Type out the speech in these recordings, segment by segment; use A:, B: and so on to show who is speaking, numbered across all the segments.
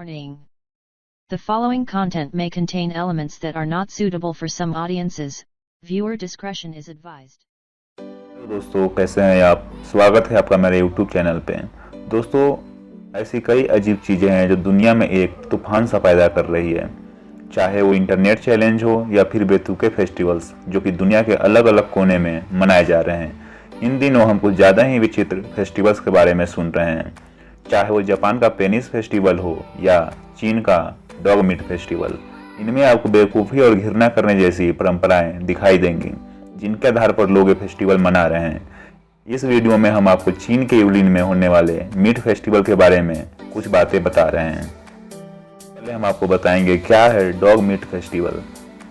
A: Warning. The following content may contain elements that are not suitable for some audiences. Viewer discretion is advised.
B: दोस्तों कैसे हैं आप। स्वागत है आपका मेरे YouTube चैनल पे। दोस्तों ऐसी कई अजीब चीज़ें हैं जो दुनिया में एक तूफान सा पैदा कर रही है, चाहे वो इंटरनेट चैलेंज हो या फिर बेतुके फेस्टिवल्स जो कि दुनिया के अलग अलग कोने में मनाए जा रहे हैं। इन दिनों हम कुछ ज़्यादा ही विचित्र फेस्टिवल्स के बारे में सुन रहे हैं, चाहे वो जापान का पेनिस फेस्टिवल हो या चीन का डॉग मीट फेस्टिवल। इनमें आपको बेवकूफ़ी और घृणा करने जैसी परंपराएं दिखाई देंगी जिनके आधार पर लोग ये फेस्टिवल मना रहे हैं। इस वीडियो में हम आपको चीन के यूलिन में होने वाले मीट फेस्टिवल के बारे में कुछ बातें बता रहे हैं। पहले हम आपको बताएंगे क्या है डॉग मीट फेस्टिवल।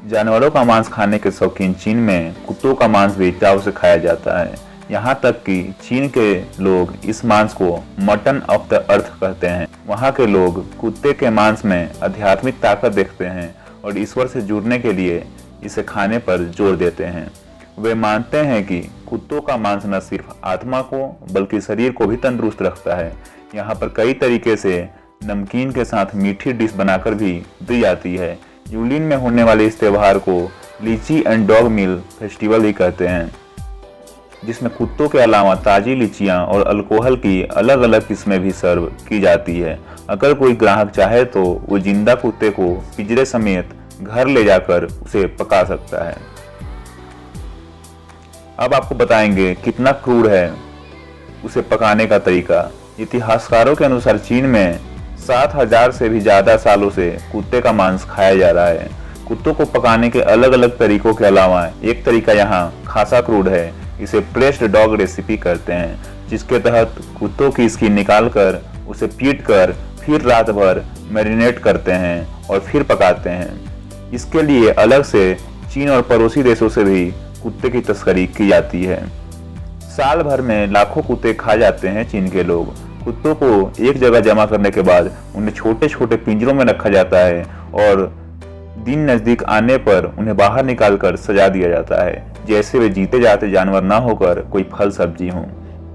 B: जानवरों का मांस खाने के शौकीन चीन में कुत्तों का मांस भी चाव से खाया जाता है। यहाँ तक कि चीन के लोग इस मांस को मटन ऑफ द अर्थ कहते हैं। वहाँ के लोग कुत्ते के मांस में आध्यात्मिक ताकत देखते हैं और ईश्वर से जुड़ने के लिए इसे खाने पर जोर देते हैं। वे मानते हैं कि कुत्तों का मांस न सिर्फ आत्मा को बल्कि शरीर को भी तंदुरुस्त रखता है। यहाँ पर कई तरीके से नमकीन के साथ मीठी डिश बनाकर भी दी जाती है। यूलिन में होने वाले इस त्यौहार को लीची एंड डॉग मील फेस्टिवल ही कहते हैं, जिसमें कुत्तों के अलावा ताज़ी लीचियाँ और अल्कोहल की अलग अलग किस्में भी सर्व की जाती है। अगर कोई ग्राहक चाहे तो वो जिंदा कुत्ते को पिंजरे समेत घर ले जाकर उसे पका सकता है। अब आपको बताएंगे कितना क्रूर है उसे पकाने का तरीका। इतिहासकारों के अनुसार चीन में 7000 से भी ज़्यादा सालों से कुत्ते का मांस खाया जा रहा है। कुत्तों को पकाने के अलग अलग तरीकों के अलावा एक तरीका यहाँ खासा क्रूर है। इसे प्रेस्ड डॉग रेसिपी करते हैं, जिसके तहत कुत्तों की स्किन निकालकर उसे पीट कर फिर रात भर मैरिनेट करते हैं और फिर पकाते हैं। इसके लिए अलग से चीन और पड़ोसी देशों से भी कुत्ते की तस्करी की जाती है। साल भर में लाखों कुत्ते खा जाते हैं चीन के लोग। कुत्तों को एक जगह जमा करने के बाद उन्हें छोटे छोटे पिंजरों में रखा जाता है और दिन नजदीक आने पर उन्हें बाहर निकालकर सजा दिया जाता है, जैसे वे जीते जाते जानवर ना होकर कोई फल सब्जी हों।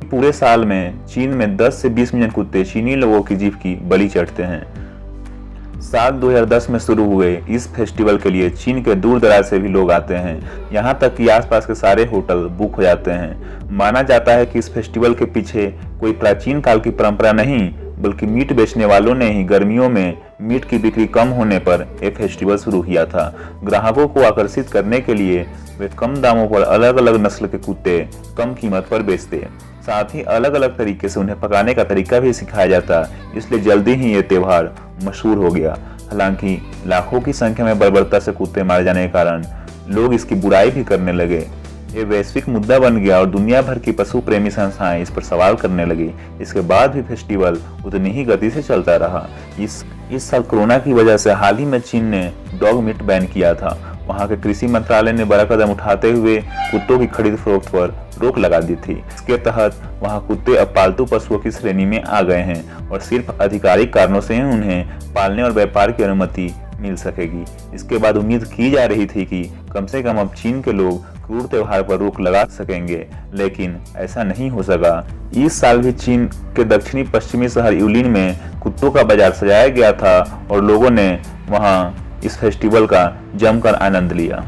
B: पूरे साल में चीन में 10 से 20 मिलियन कुत्ते चीनी लोगों की जीभ की बलि चढ़ते हैं। साल 2010 में शुरू हुए इस फेस्टिवल के लिए चीन के दूर दराज से भी लोग आते हैं। यहाँ तक कि आसपास के सारे होटल बुक हो जाते हैं। माना जाता है कि इस फेस्टिवल के पीछे कोई प्राचीन काल की परंपरा नहीं, बल्कि मीट बेचने वालों ने ही गर्मियों में मीट की बिक्री कम होने पर एक फेस्टिवल शुरू किया था। ग्राहकों को आकर्षित करने के लिए वे कम दामों पर अलग अलग नस्ल के कुत्ते कम कीमत पर बेचते। साथ ही अलग अलग तरीके से उन्हें पकाने का तरीका भी सिखाया जाता, इसलिए जल्दी ही ये त्यौहार मशहूर हो गया। हालांकि लाखों की संख्या में बर्बरता से कुत्ते मारे जाने के कारण लोग इसकी बुराई भी करने लगे। ये वैश्विक मुद्दा बन गया और दुनिया भर की पशु प्रेमी संस्थाएं इस पर सवाल करने लगी। इसके बाद भी फेस्टिवल उतनी ही गति से चलता रहा। इस साल कोरोना की वजह से हाल ही में चीन ने डॉग मीट बैन किया था। वहां के कृषि मंत्रालय ने बड़ा कदम उठाते हुए कुत्तों की खरीद फरोख्त पर रोक लगा दी थी। इसके तहत वहां कुत्ते अब पालतू पशुओं की श्रेणी में आ गए हैं और सिर्फ आधिकारिक कारणों से ही उन्हें पालने और व्यापार की अनुमति मिल सकेगी। इसके बाद उम्मीद की जा रही थी कि कम से कम अब चीन के लोग क्रूर त्योहार पर रोक लगा सकेंगे, लेकिन ऐसा नहीं हो सका। इस साल भी चीन के दक्षिणी पश्चिमी शहर यूलिन में कुत्तों का बाजार सजाया गया था और लोगों ने वहां इस फेस्टिवल का जमकर आनंद लिया।